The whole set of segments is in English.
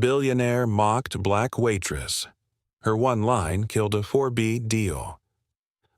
Billionaire mocked black waitress. Her one line killed a 4B deal.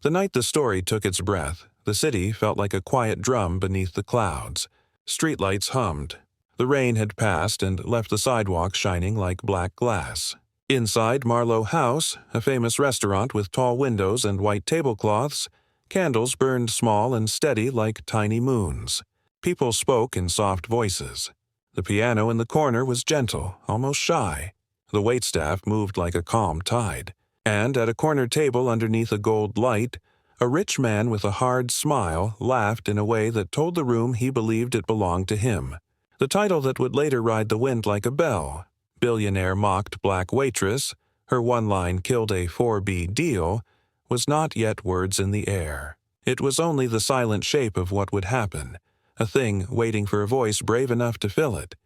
The night the story took its breath, the city felt like a quiet drum beneath the clouds. Streetlights hummed. The rain had passed and left the sidewalks shining like black glass. Inside Marlowe House, a famous restaurant with tall windows and white tablecloths, candles burned small and steady like tiny moons. People spoke in soft voices. The piano in the corner was gentle, almost shy. The waitstaff moved like a calm tide. And at a corner table underneath a gold light, a rich man with a hard smile laughed in a way that told the room he believed it belonged to him. The title that would later ride the wind like a bell, Billionaire mocked black waitress, her one line killed a 4B deal, was not yet words in the air. It was only the silent shape of what would happen, a thing waiting for a voice brave enough to fill it.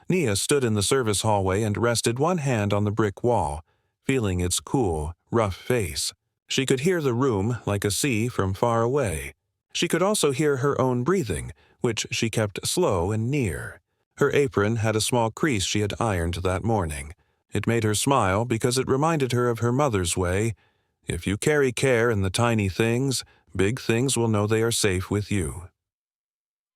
Nia stood in the service hallway and rested one hand on the brick wall, feeling its cool, rough face. She could hear the room like a sea from far away. She could also hear her own breathing, which she kept slow and near. Her apron had a small crease she had ironed that morning. It made her smile because it reminded her of her mother's way. If you carry care in the tiny things, big things will know they are safe with you.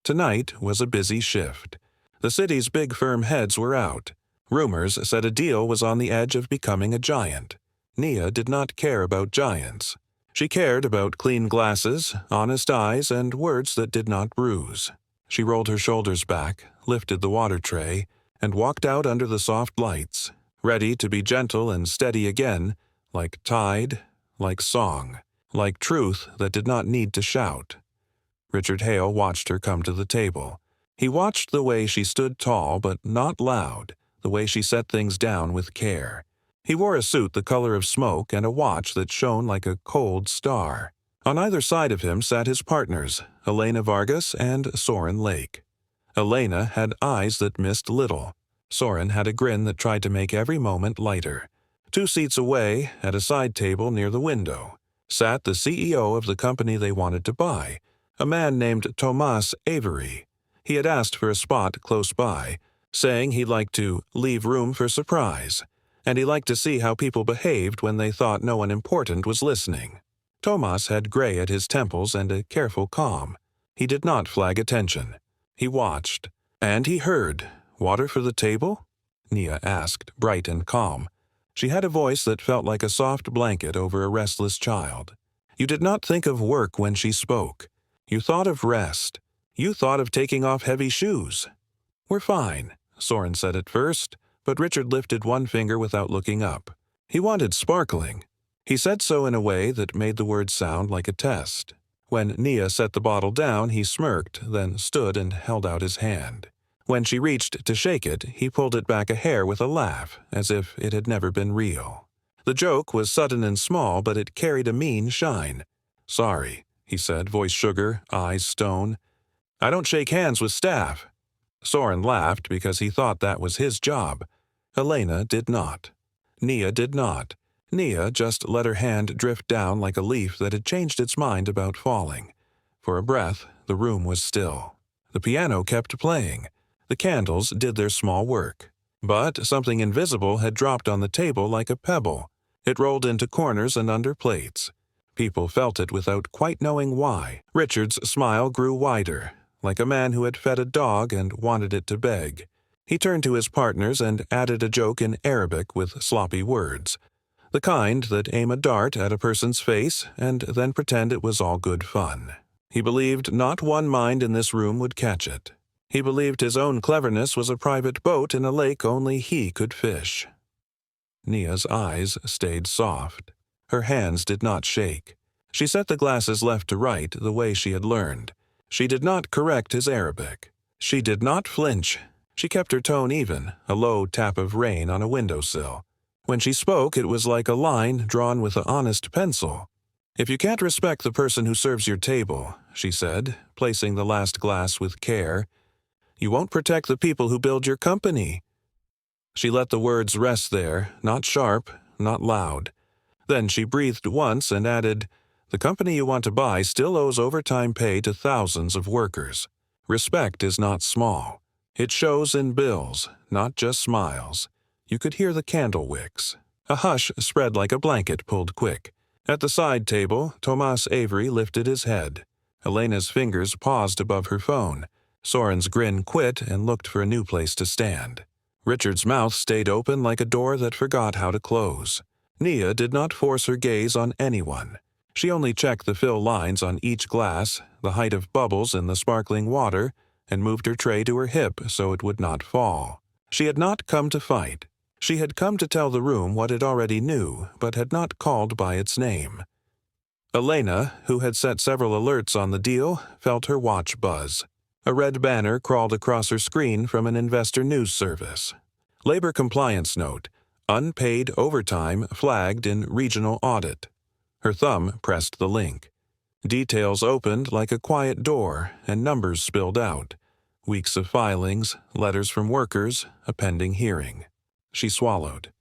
Tonight was a busy shift. The city's big firm heads were out. Rumors said a deal was on the edge of becoming a giant. Nia did not care about giants. She cared about clean glasses, honest eyes, and words that did not bruise. She rolled her shoulders back, lifted the water tray, and walked out under the soft lights, ready to be gentle and steady again, like tide, like song, like truth that did not need to shout. Richard Hale watched her come to the table. He watched the way she stood tall but not loud, the way she set things down with care. He wore a suit the color of smoke and a watch that shone like a cold star. On either side of him sat his partners, Elena Vargas and Soren Lake. Elena had eyes that missed little. Soren had a grin that tried to make every moment lighter. 2 seats away, at a side table near the window, sat the CEO of the company they wanted to buy, a man named Tomas Avery. He had asked for a spot close by, saying he'd like to leave room for surprise, and he liked to see how people behaved when they thought no one important was listening. Tomas had gray at his temples and a careful calm. He did not flag attention. He watched, and he heard. "Water for the table?" Nia asked, bright and calm. She had a voice that felt like a soft blanket over a restless child. You did not think of work when she spoke. You thought of rest. You thought of taking off heavy shoes. "We're fine," Soren said at first, but Richard lifted one finger without looking up. He wanted sparkling. He said so in a way that made the words sound like a test. When Nia set the bottle down, he smirked, then stood and held out his hand. When she reached to shake it, he pulled it back a hair with a laugh, as if it had never been real. The joke was sudden and small, but it carried a mean shine. "Sorry," he said, voice sugar, eyes stone. "I don't shake hands with staff." Soren laughed because he thought that was his job. Elena did not. Nia did not. Nia just let her hand drift down like a leaf that had changed its mind about falling. For a breath, the room was still. The piano kept playing. The candles did their small work. But something invisible had dropped on the table like a pebble. It rolled into corners and under plates. People felt it without quite knowing why. Richard's smile grew wider, like a man who had fed a dog and wanted it to beg. He turned to his partners and added a joke in Arabic with sloppy words, the kind that aim a dart at a person's face and then pretend it was all good fun. He believed not one mind in this room would catch it. He believed his own cleverness was a private boat in a lake only he could fish. Nia's eyes stayed soft. Her hands did not shake. She set the glasses left to right the way she had learned. She did not correct his Arabic. She did not flinch. She kept her tone even, a low tap of rain on a windowsill. When she spoke, it was like a line drawn with an honest pencil. "If you can't respect the person who serves your table," she said, placing the last glass with care, "you won't protect the people who build your company." She let the words rest there, not sharp, not loud. Then she breathed once and added, "The company you want to buy still owes overtime pay to thousands of workers. Respect is not small. It shows in bills, not just smiles. You could hear the candle wicks. A hush spread like a blanket pulled quick. At the side table, Tomas Avery lifted his head. Elena's fingers paused above her phone. Soren's grin quit and looked for a new place to stand. Richard's mouth stayed open like a door that forgot how to close. Nia did not force her gaze on anyone. She only checked the fill lines on each glass, the height of bubbles in the sparkling water, and moved her tray to her hip so it would not fall. She had not come to fight. She had come to tell the room what it already knew, but had not called by its name. Elena, who had set several alerts on the deal, felt her watch buzz. A red banner crawled across her screen from an investor news service. Labor compliance note: unpaid overtime flagged in regional audit. Her thumb pressed the link. Details opened like a quiet door, and numbers spilled out. Weeks of filings, letters from workers, a pending hearing. She swallowed.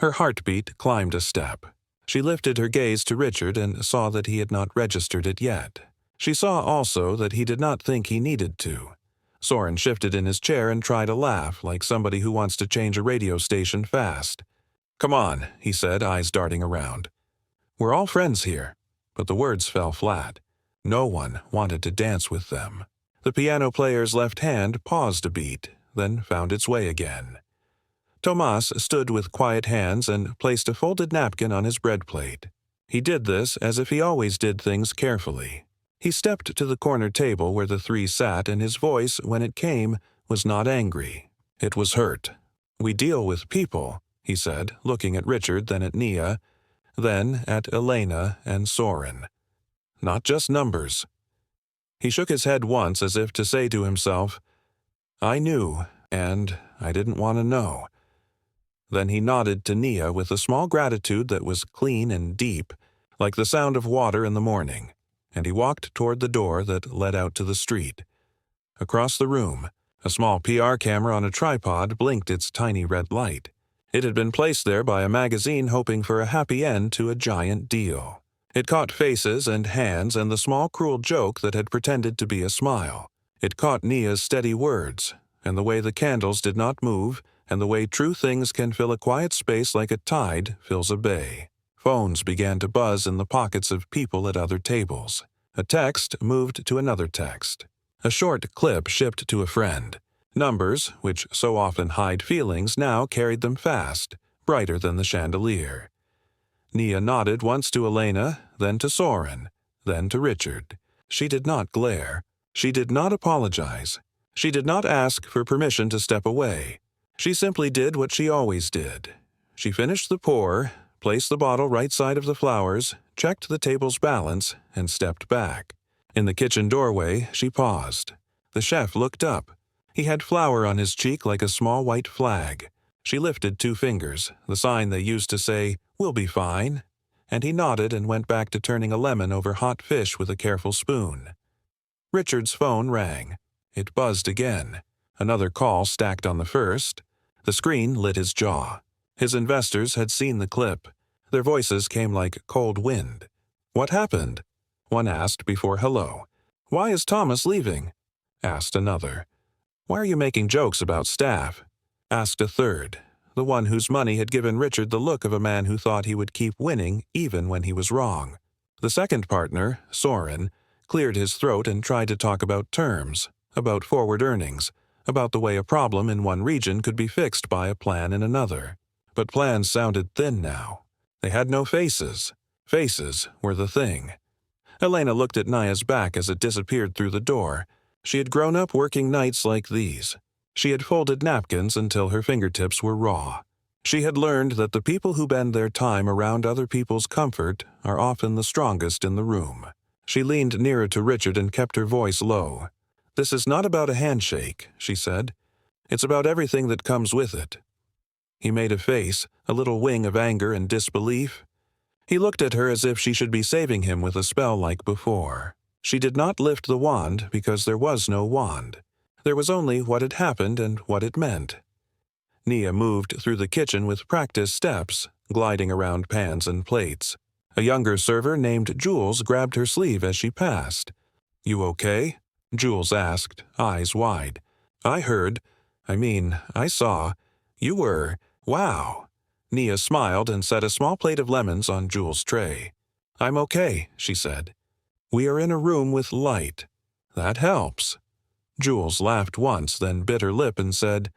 Her heartbeat climbed a step. She lifted her gaze to Richard and saw that he had not registered it yet. She saw also that he did not think he needed to. Soren shifted in his chair and tried a laugh, like somebody who wants to change a radio station fast. "Come on," he said, eyes darting around. "We're all friends here." But the words fell flat. No one wanted to dance with them. The piano player's left hand paused a beat, then found its way again. Tomas stood with quiet hands and placed a folded napkin on his bread plate. He did this as if he always did things carefully. He stepped to the corner table where the three sat, and his voice, when it came, was not angry. It was hurt. "We deal with people," he said, looking at Richard, then at Nia, then at Elena and Soren. "Not just numbers." He shook his head once as if to say to himself, "I knew, and I didn't want to know." Then he nodded to Nia with a small gratitude that was clean and deep, like the sound of water in the morning, and he walked toward the door that led out to the street. Across the room, a small PR camera on a tripod blinked its tiny red light. It had been placed there by a magazine hoping for a happy end to a giant deal. It caught faces and hands and the small cruel joke that had pretended to be a smile. It caught Nia's steady words, and the way the candles did not move, and the way true things can fill a quiet space like a tide fills a bay. Phones began to buzz in the pockets of people at other tables. A text moved to another text. A short clip shipped to a friend. Numbers, which so often hide feelings, now carried them fast, brighter than the chandelier. Nia nodded once to Elena, then to Soren, then to Richard. She did not glare. She did not apologize. She did not ask for permission to step away. She simply did what she always did. She finished the pour, placed the bottle right side of the flowers, checked the table's balance, and stepped back. In the kitchen doorway, she paused. The chef looked up. He had flour on his cheek like a small white flag. She lifted 2 fingers, the sign they used to say, "We'll be fine," and he nodded and went back to turning a lemon over hot fish with a careful spoon. Richard's phone rang. It buzzed again. Another call stacked on the first. The screen lit his jaw. His investors had seen the clip. Their voices came like cold wind. "What happened?" one asked before hello. "Why is Thomas leaving?" asked another. "Why are you making jokes about staff?" asked a third, the one whose money had given Richard the look of a man who thought he would keep winning even when he was wrong. The second partner, Soren, cleared his throat and tried to talk about terms, about forward earnings, about the way a problem in one region could be fixed by a plan in another. But plans sounded thin now. They had no faces. Faces were the thing. Elena looked at Nia's back as it disappeared through the door. She had grown up working nights like these. She had folded napkins until her fingertips were raw. She had learned that the people who bend their time around other people's comfort are often the strongest in the room. She leaned nearer to Richard and kept her voice low. "This is not about a handshake," she said. "It's about everything that comes with it." He made a face, a little wing of anger and disbelief. He looked at her as if she should be saving him with a spell like before. She did not lift the wand because there was no wand. There was only what had happened and what it meant. Nia moved through the kitchen with practiced steps, gliding around pans and plates. A younger server named Jules grabbed her sleeve as she passed. "You okay?" Jules asked, eyes wide. I saw. You were, Wow. Nia smiled and set a small plate of lemons on Jules' tray. I'm okay, she said. We are in a room with light. That helps. Jules laughed once, then bit her lip and said,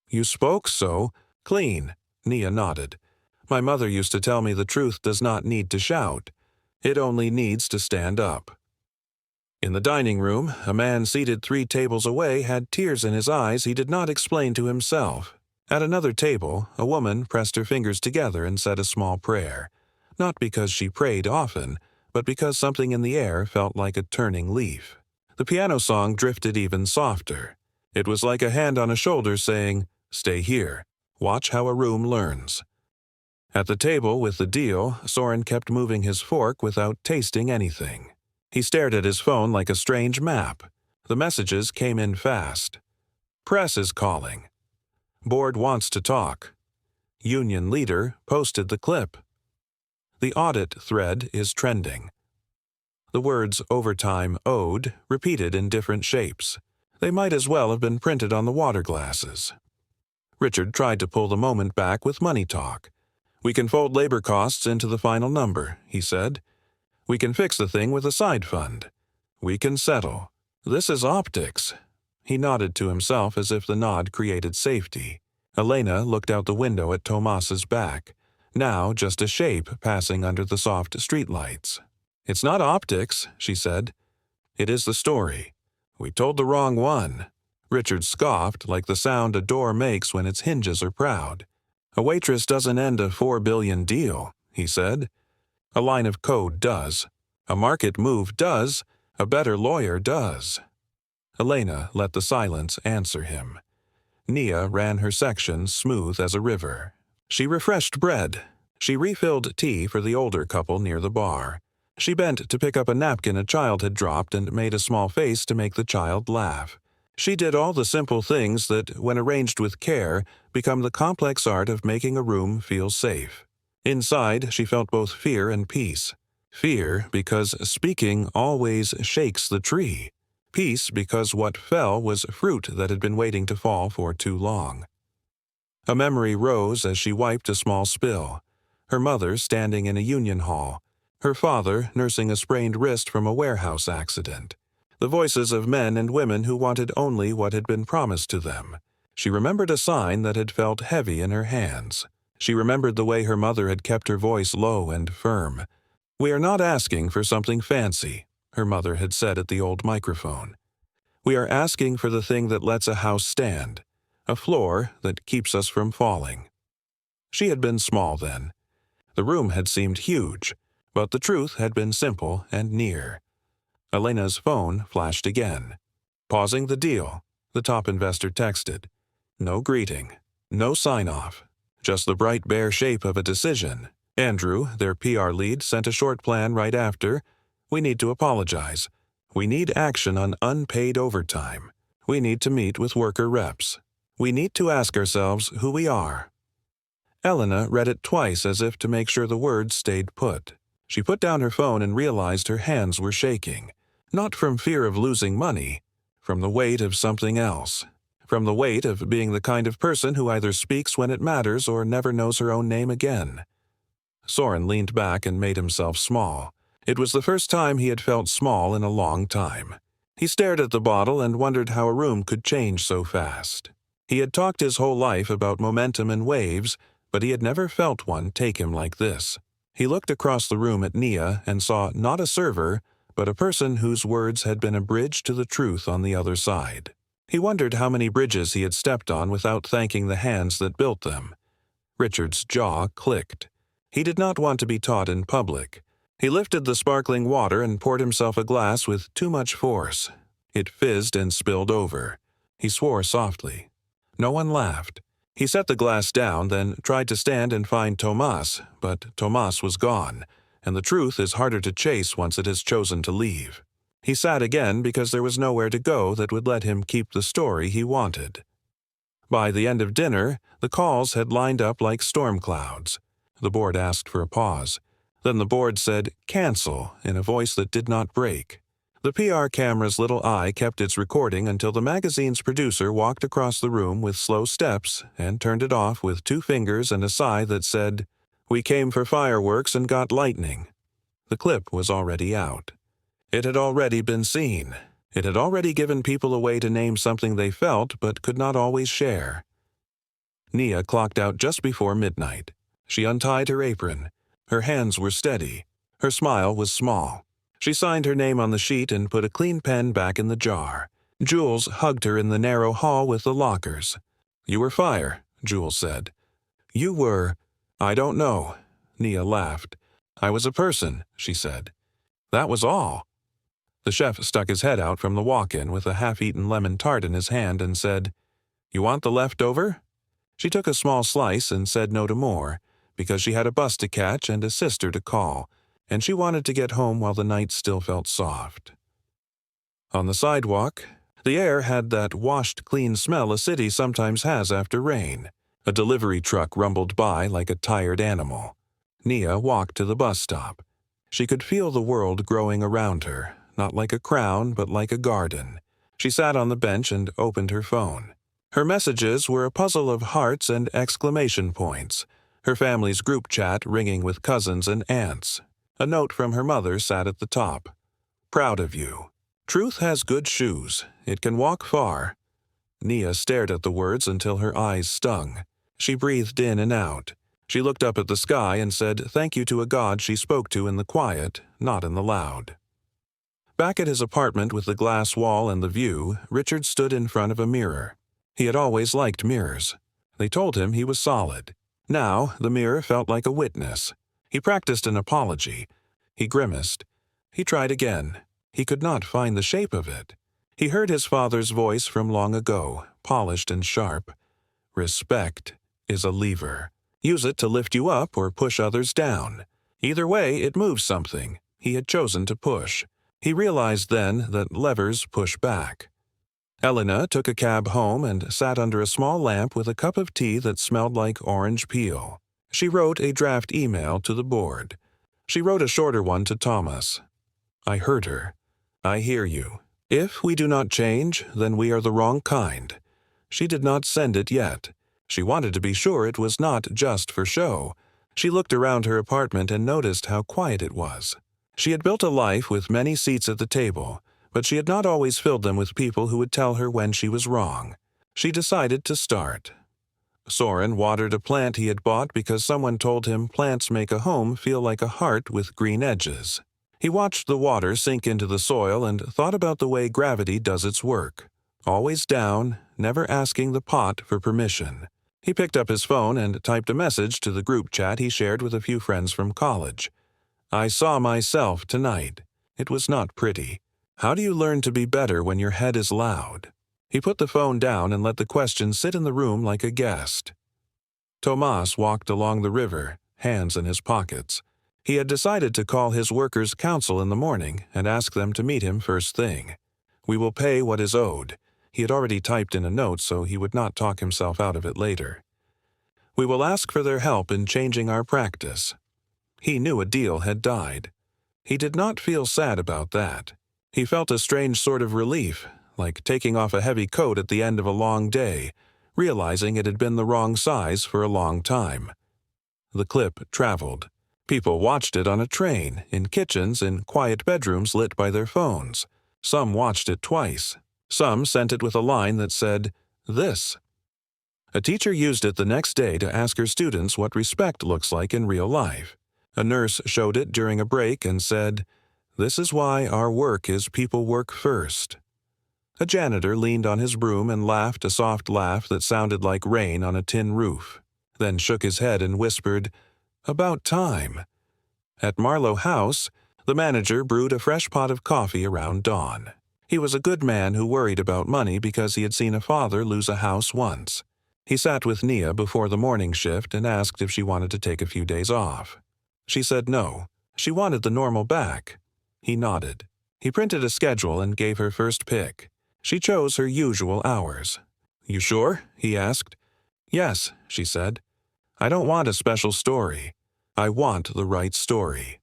You spoke so clean. Nia nodded. My mother used to tell me the truth does not need to shout. It only needs to stand up. In the dining room, a man seated 3 tables away had tears in his eyes he did not explain to himself. At another table, a woman pressed her fingers together and said a small prayer, not because she prayed often, but because something in the air felt like a turning leaf. The piano song drifted even softer. It was like a hand on a shoulder saying, Stay here. Watch how a room learns. At the table with the deal, Soren kept moving his fork without tasting anything. He stared at his phone like a strange map. The messages came in fast. Press is calling. Board wants to talk. Union leader posted the clip. The audit thread is trending. The words overtime owed repeated in different shapes. They might as well have been printed on the water glasses. Richard tried to pull the moment back with money talk. We can fold labor costs into the final number, he said. We can fix the thing with a side fund. We can settle. This is optics. He nodded to himself as if the nod created safety. Elena looked out the window at Tomas's back, now just a shape passing under the soft streetlights. It's not optics, she said. It is the story. We told the wrong one. Richard scoffed like the sound a door makes when its hinges are proud. A waitress doesn't end a $4 billion deal, he said. A line of code does. A market move does. A better lawyer does. Elena let the silence answer him. Nia ran her section smooth as a river. She refreshed bread. She refilled tea for the older couple near the bar. She bent to pick up a napkin a child had dropped and made a small face to make the child laugh. She did all the simple things that, when arranged with care, become the complex art of making a room feel safe. Inside, she felt both fear and peace. Fear because speaking always shakes the tree. Peace because what fell was fruit that had been waiting to fall for too long. A memory rose as she wiped a small spill. Her mother standing in a union hall. Her father nursing a sprained wrist from a warehouse accident. The voices of men and women who wanted only what had been promised to them. She remembered a sign that had felt heavy in her hands. She remembered the way her mother had kept her voice low and firm. We are not asking for something fancy, her mother had said at the old microphone. We are asking for the thing that lets a house stand, a floor that keeps us from falling. She had been small then. The room had seemed huge, but the truth had been simple and near. Elena's phone flashed again. Pausing the deal, the top investor texted. No greeting, no sign-off, just the bright bare shape of a decision. Andrew, their PR lead, sent a short plan right after. We need to apologize. We need action on unpaid overtime. We need to meet with worker reps. We need to ask ourselves who we are. Elena read it twice as if to make sure the words stayed put. She put down her phone and realized her hands were shaking. Not from fear of losing money, from the weight of something else. From the weight of being the kind of person who either speaks when it matters or never knows her own name again. Soren leaned back and made himself small. It was the first time he had felt small in a long time. He stared at the bottle and wondered how a room could change so fast. He had talked his whole life about momentum and waves, but he had never felt one take him like this. He looked across the room at Nia and saw not a server, but a person whose words had been a bridge to the truth on the other side. He wondered how many bridges he had stepped on without thanking the hands that built them. Richard's jaw clicked. He did not want to be taught in public. He lifted the sparkling water and poured himself a glass with too much force. It fizzed and spilled over. He swore softly. No one laughed. He set the glass down, then tried to stand and find Tomas, but Tomas was gone, and the truth is harder to chase once it has chosen to leave. He sat again because there was nowhere to go that would let him keep the story he wanted. By the end of dinner, the calls had lined up like storm clouds. The board asked for a pause. Then the board said, "Cancel," in a voice that did not break. The PR camera's little eye kept its recording until the magazine's producer walked across the room with slow steps and turned it off with 2 fingers and a sigh that said, "We came for fireworks and got lightning." The clip was already out. It had already been seen. It had already given people a way to name something they felt but could not always share. Nia clocked out just before midnight. She untied her apron. Her hands were steady. Her smile was small. She signed her name on the sheet and put a clean pen back in the jar. Jules hugged her in the narrow hall with the lockers. "You were fire," Jules said. "You were—" "I don't know." Nia laughed. "I was a person," she said. "That was all." The chef stuck his head out from the walk-in with a half-eaten lemon tart in his hand and said, "You want the leftover?" She took a small slice and said no to more, because she had a bus to catch and a sister to call, and she wanted to get home while the night still felt soft. On the sidewalk, the air had that washed, clean smell a city sometimes has after rain. A delivery truck rumbled by like a tired animal. Nia walked to the bus stop. She could feel the world growing around her, not like a crown, but like a garden. She sat on the bench and opened her phone. Her messages were a puzzle of hearts and exclamation points, her family's group chat ringing with cousins and aunts. A note from her mother sat at the top. "Proud of you. Truth has good shoes. It can walk far." Nia stared at the words until her eyes stung. She breathed in and out. She looked up at the sky and said thank you to a God she spoke to in the quiet, not in the loud. Back at his apartment with the glass wall and the view, Richard stood in front of a mirror. He had always liked mirrors. They told him he was solid. Now, the mirror felt like a witness. He practiced an apology. He grimaced. He tried again. He could not find the shape of it. He heard his father's voice from long ago, polished and sharp. "Respect is a lever. Use it to lift you up or push others down. Either way, it moves something. He had chosen to push. He realized then that levers push back. Elena took a cab home and sat under a small lamp with a cup of tea that smelled like orange peel. She wrote a draft email to the board. She wrote a shorter one to Thomas. "I heard her. I hear you. If we do not change, then we are the wrong kind." She did not send it yet. She wanted to be sure it was not just for show. She looked around her apartment and noticed how quiet it was. She had built a life with many seats at the table, but she had not always filled them with people who would tell her when she was wrong. She decided to start. Soren watered a plant he had bought because someone told him plants make a home feel like a heart with green edges. He watched the water sink into the soil and thought about the way gravity does its work. Always down, never asking the pot for permission. He picked up his phone and typed a message to the group chat he shared with a few friends from college. "I saw myself tonight. It was not pretty. How do you learn to be better when your head is loud?" He put the phone down and let the question sit in the room like a guest. Tomas walked along the river, hands in his pockets. He had decided to call his workers' council in the morning and ask them to meet him first thing. "We will pay what is owed." He had already typed in a note so he would not talk himself out of it later. "We will ask for their help in changing our practice." He knew a deal had died. He did not feel sad about that. He felt a strange sort of relief, like taking off a heavy coat at the end of a long day, realizing it had been the wrong size for a long time. The clip traveled. People watched it on a train, in kitchens, in quiet bedrooms lit by their phones. Some watched it twice. Some sent it with a line that said, "This." A teacher used it the next day to ask her students what respect looks like in real life. A nurse showed it during a break and said, "This is why our work is people work first." A janitor leaned on his broom and laughed a soft laugh that sounded like rain on a tin roof, then shook his head and whispered, "About time." At Marlowe House, the manager brewed a fresh pot of coffee around dawn. He was a good man who worried about money because he had seen a father lose a house once. He sat with Nia before the morning shift and asked if she wanted to take a few days off. She said no. She wanted the normal back. He nodded. He printed a schedule and gave her first pick. She chose her usual hours. "You sure?" he asked. "Yes," she said. "I don't want a special story. I want the right story."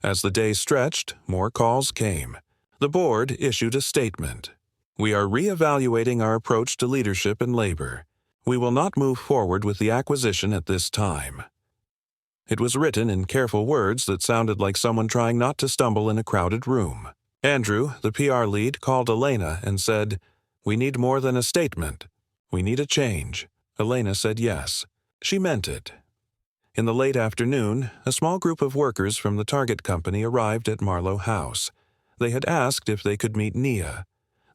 As the day stretched, more calls came. The board issued a statement. We are re-evaluating our approach to leadership and labor. We will not move forward with the acquisition at this time. It was written in careful words that sounded like someone trying not to stumble in a crowded room. Andrew, the PR lead, called Elena and said, "We need more than a statement. We need a change." Elena said yes. She meant it. In the late afternoon, a small group of workers from the Target company arrived at Marlowe House. They had asked if they could meet Nia.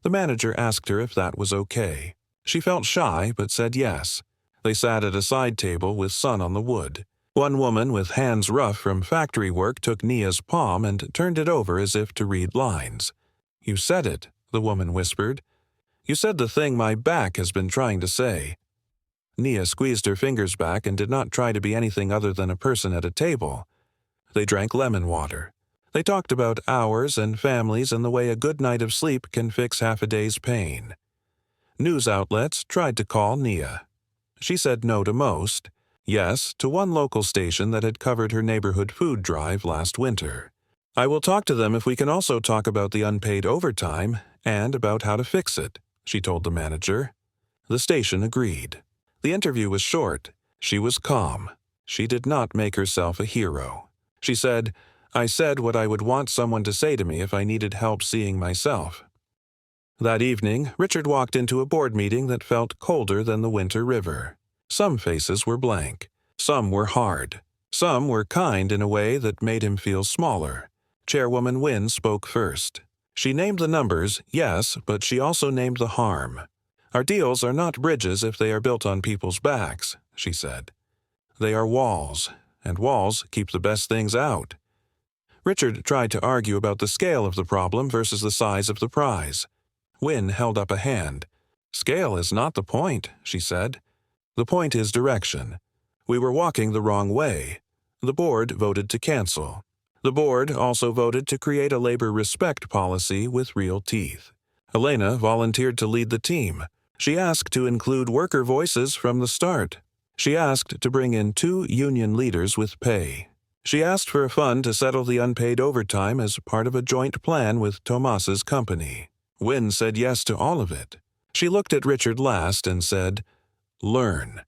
The manager asked her if that was okay. She felt shy but said yes. They sat at a side table with sun on the wood. One woman with hands rough from factory work took Nia's palm and turned it over as if to read lines. "You said it," the woman whispered. "You said the thing my back has been trying to say." Nia squeezed her fingers back and did not try to be anything other than a person at a table. They drank lemon water. They talked about hours and families and the way a good night of sleep can fix half a day's pain. News outlets tried to call Nia. She said no to most. Yes, to one local station that had covered her neighborhood food drive last winter. "I will talk to them if we can also talk about the unpaid overtime and about how to fix it," she told the manager. The station agreed. The interview was short. She was calm. She did not make herself a hero. She said, "I said what I would want someone to say to me if I needed help seeing myself." That evening, Richard walked into a board meeting that felt colder than the winter river. Some faces were blank. Some were hard. Some were kind in a way that made him feel smaller. Chairwoman Wynne spoke first. She named the numbers, yes, but she also named the harm. "Our deals are not bridges if they are built on people's backs," she said. "They are walls, and walls keep the best things out." Richard tried to argue about the scale of the problem versus the size of the prize. Wynne held up a hand. "Scale is not the point," she said. "The point is direction. We were walking the wrong way." The board voted to cancel. The board also voted to create a labor respect policy with real teeth. Elena volunteered to lead the team. She asked to include worker voices from the start. She asked to bring in 2 union leaders with pay. She asked for a fund to settle the unpaid overtime as part of a joint plan with Tomas's company. Wynne said yes to all of it. She looked at Richard last and said, "Learn.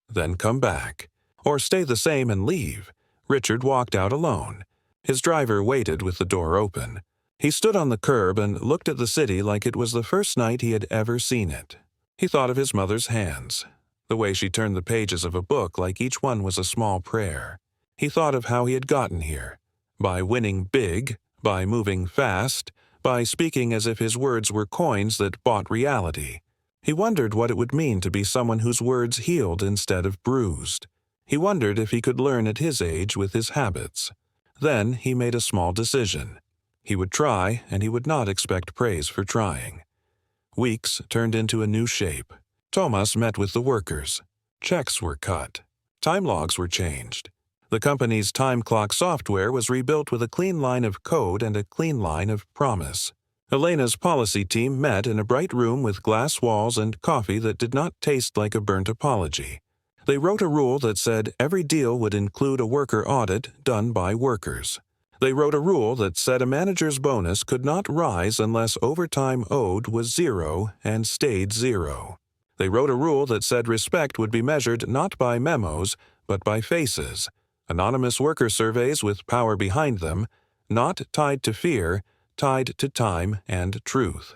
Then come back. Or stay the same and leave." Richard walked out alone. His driver waited with the door open. He stood on the curb and looked at the city like it was the first night he had ever seen it. He thought of his mother's hands, the way she turned the pages of a book like each one was a small prayer. He thought of how he had gotten here. By winning big, by moving fast, by speaking as if his words were coins that bought reality. He wondered what it would mean to be someone whose words healed instead of bruised. He wondered if he could learn at his age with his habits. Then he made a small decision. He would try, and he would not expect praise for trying. Weeks turned into a new shape. Tomas met with the workers. Checks were cut. Time logs were changed. The company's time clock software was rebuilt with a clean line of code and a clean line of promise. Elena's policy team met in a bright room with glass walls and coffee that did not taste like a burnt apology. They wrote a rule that said every deal would include a worker audit done by workers. They wrote a rule that said a manager's bonus could not rise unless overtime owed was 0 and stayed 0. They wrote a rule that said respect would be measured not by memos, but by faces, anonymous worker surveys with power behind them, not tied to fear, tied to time and truth.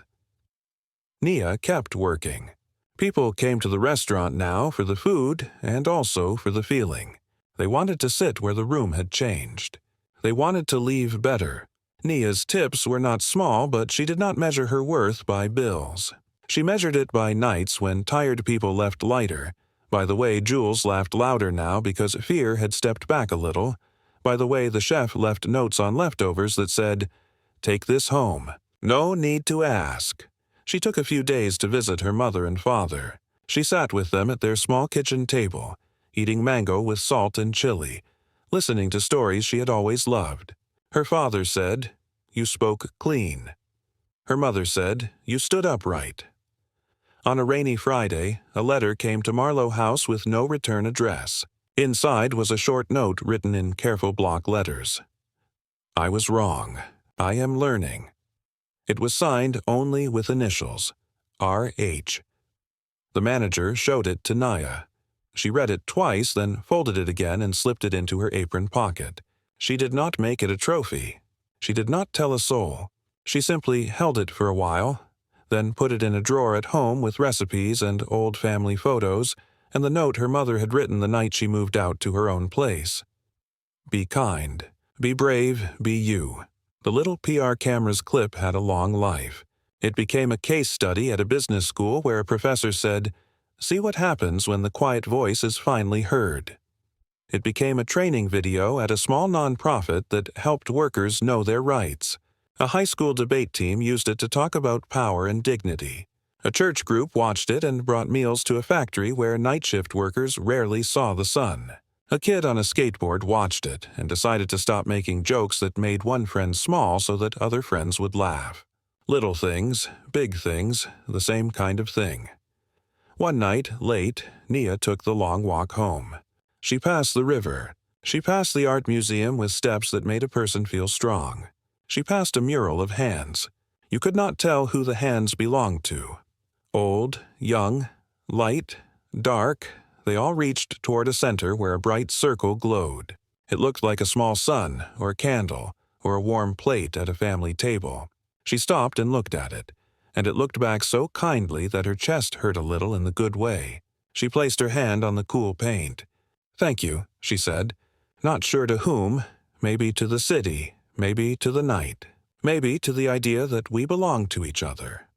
Nia kept working. People came to the restaurant now for the food and also for the feeling. They wanted to sit where the room had changed. They wanted to leave better. Nia's tips were not small, but she did not measure her worth by bills. She measured it by nights when tired people left lighter, by the way Jules laughed louder now because fear had stepped back a little, by the way the chef left notes on leftovers that said, "Take this home. No need to ask." She took a few days to visit her mother and father. She sat with them at their small kitchen table, eating mango with salt and chili, listening to stories she had always loved. Her father said, "You spoke clean." Her mother said, "You stood upright." On a rainy Friday, a letter came to Marlowe House with no return address. Inside was a short note written in careful block letters. "I was wrong. I am learning." It was signed only with initials, R.H. The manager showed it to Naya. She read it twice, then folded it again and slipped it into her apron pocket. She did not make it a trophy. She did not tell a soul. She simply held it for a while, then put it in a drawer at home with recipes and old family photos and the note her mother had written the night she moved out to her own place. Be kind. Be brave. Be you. The little PR camera's clip had a long life. It became a case study at a business school where a professor said, "See what happens when the quiet voice is finally heard." It became a training video at a small nonprofit that helped workers know their rights. A high school debate team used it to talk about power and dignity. A church group watched it and brought meals to a factory where night shift workers rarely saw the sun. A kid on a skateboard watched it and decided to stop making jokes that made one friend small so that other friends would laugh. Little things, big things, the same kind of thing. One night, late, Nia took the long walk home. She passed the river. She passed the art museum with steps that made a person feel strong. She passed a mural of hands. You could not tell who the hands belonged to. Old, young, light, dark, they all reached toward a center where a bright circle glowed. It looked like a small sun, or a candle, or a warm plate at a family table. She stopped and looked at it, and it looked back so kindly that her chest hurt a little in the good way. She placed her hand on the cool paint. "Thank you," she said. "Not sure to whom, maybe to the city, maybe to the night, maybe to the idea that we belong to each other."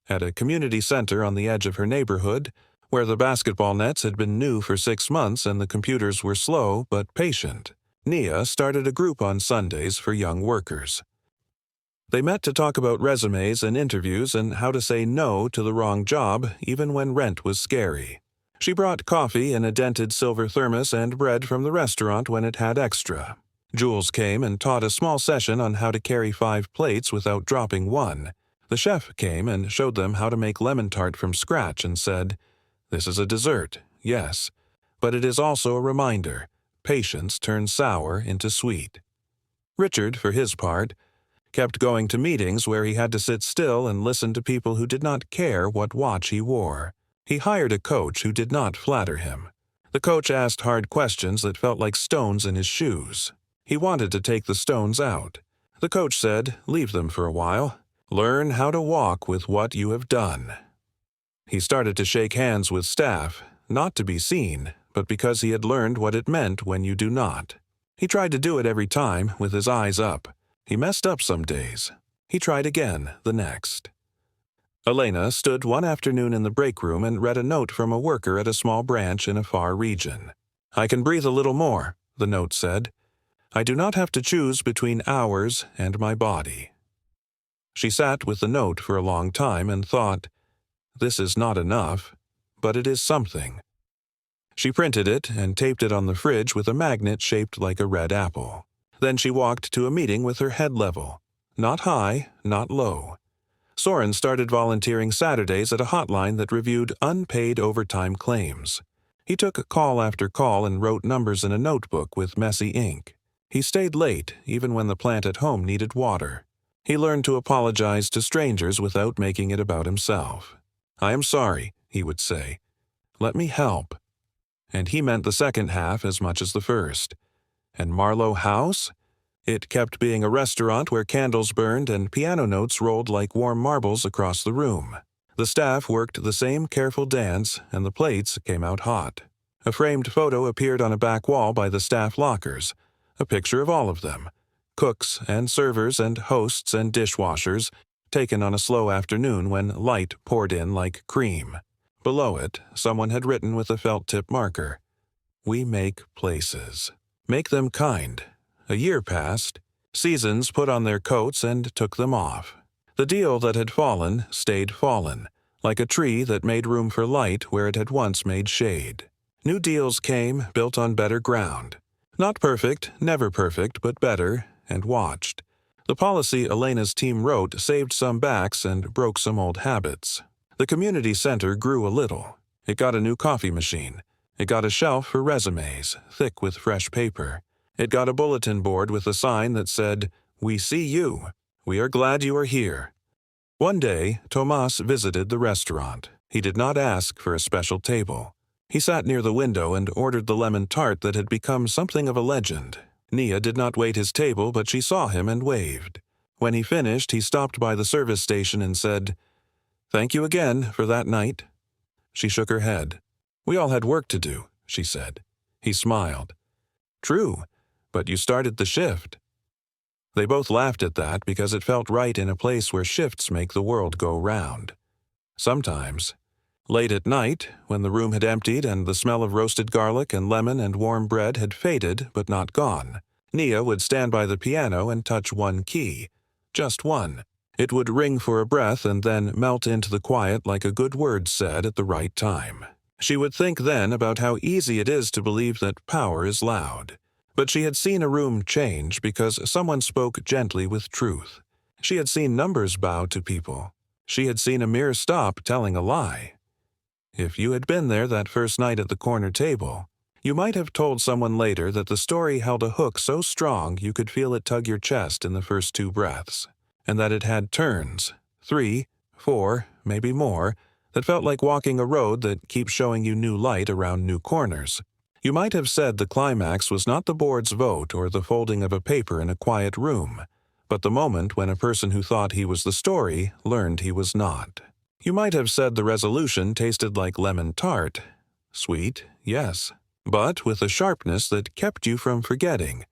At a community center on the edge of her neighborhood, where the basketball nets had been new for 6 months and the computers were slow but patient, Nia started a group on Sundays for young workers. They met to talk about resumes and interviews and how to say no to the wrong job even when rent was scary. She brought coffee in a dented silver thermos and bread from the restaurant when it had extra. Jules came and taught a small session on how to carry 5 plates without dropping one. The chef came and showed them how to make lemon tart from scratch and said, "This is a dessert, yes, but it is also a reminder. Patience turns sour into sweet." Richard, for his part, kept going to meetings where he had to sit still and listen to people who did not care what watch he wore. He hired a coach who did not flatter him. The coach asked hard questions that felt like stones in his shoes. He wanted to take the stones out. The coach said, "Leave them for a while. Learn how to walk with what you have done." He started to shake hands with staff, not to be seen, but because he had learned what it meant when you do not. He tried to do it every time, with his eyes up. He messed up some days. He tried again the next. Elena stood one afternoon in the break room and read a note from a worker at a small branch in a far region. "I can breathe a little more," the note said. "I do not have to choose between hours and my body." She sat with the note for a long time and thought, "This is not enough, but it is something." She printed it and taped it on the fridge with a magnet shaped like a red apple. Then she walked to a meeting with her head level. Not high, not low. Soren started volunteering Saturdays at a hotline that reviewed unpaid overtime claims. He took call after call and wrote numbers in a notebook with messy ink. He stayed late, even when the plant at home needed water. He learned to apologize to strangers without making it about himself. "I am sorry," he would say. "Let me help." And he meant the second half as much as the first. And Marlowe House? It kept being a restaurant where candles burned and piano notes rolled like warm marbles across the room. The staff worked the same careful dance, and the plates came out hot. A framed photo appeared on a back wall by the staff lockers, a picture of all of them, cooks and servers and hosts and dishwashers, taken on a slow afternoon when light poured in like cream. Below it, someone had written with a felt-tip marker, "We make places. Make them kind." A year passed. Seasons put on their coats and took them off. The deal that had fallen stayed fallen, like a tree that made room for light where it had once made shade. New deals came, built on better ground. Not perfect, never perfect, but better, and watched. The policy Elena's team wrote saved some backs and broke some old habits. The community center grew a little. It got a new coffee machine. It got a shelf for resumes, thick with fresh paper. It got a bulletin board with a sign that said, "We see you. We are glad you are here. One day, Tomas visited the restaurant. He did not ask for a special table. He sat near the window and ordered the lemon tart that had become something of a legend. Nia did not wait his table, but she saw him and waved. When he finished, he stopped by the service station and said, "Thank you again for that night." She shook her head. "We all had work to do," she said. He smiled. "True, but you started the shift." They both laughed at that because it felt right in a place where shifts make the world go round. Sometimes, late at night, when the room had emptied and the smell of roasted garlic and lemon and warm bread had faded but not gone, Nia would stand by the piano and touch one key. Just one. It would ring for a breath and then melt into the quiet like a good word said at the right time. She would think then about how easy it is to believe that power is loud. But she had seen a room change because someone spoke gently with truth. She had seen numbers bow to people. She had seen a mirror stop telling a lie. If you had been there that first night at the corner table, you might have told someone later that the story held a hook so strong you could feel it tug your chest in the first 2 breaths, and that it had turns, 3, 4, maybe more, that felt like walking a road that keeps showing you new light around new corners. You might have said the climax was not the board's vote or the folding of a paper in a quiet room, but the moment when a person who thought he was the story learned he was not. You might have said the resolution tasted like lemon tart. Sweet, yes, but with a sharpness that kept you from forgetting.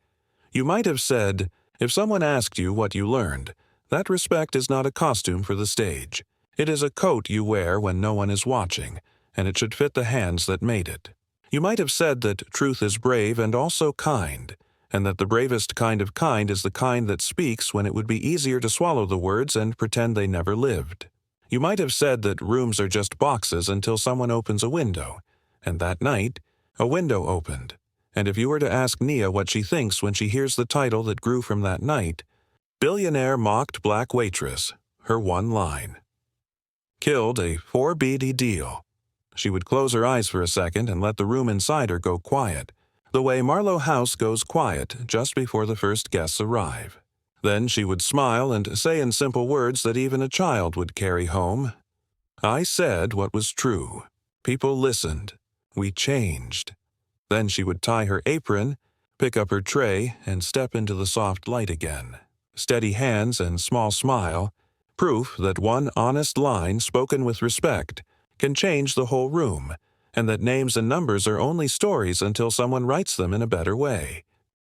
You might have said, if someone asked you what you learned, that respect is not a costume for the stage. It is a coat you wear when no one is watching, and it should fit the hands that made it. You might have said that truth is brave and also kind, and that the bravest kind of kind is the kind that speaks when it would be easier to swallow the words and pretend they never lived. You might have said that rooms are just boxes until someone opens a window, and that night, a window opened. And if you were to ask Nia what she thinks when she hears the title that grew from that night, Billionaire mocked Black Waitress, her one line. Killed a 4BD deal. She would close her eyes for a second and let the room inside her go quiet, the way Marlowe House goes quiet just before the first guests arrive. Then she would smile and say in simple words that even a child would carry home, "I said what was true. People listened. We changed." Then she would tie her apron, pick up her tray, and step into the soft light again. Steady hands and small smile, proof that one honest line spoken with respect can change the whole room, and that names and numbers are only stories until someone writes them in a better way.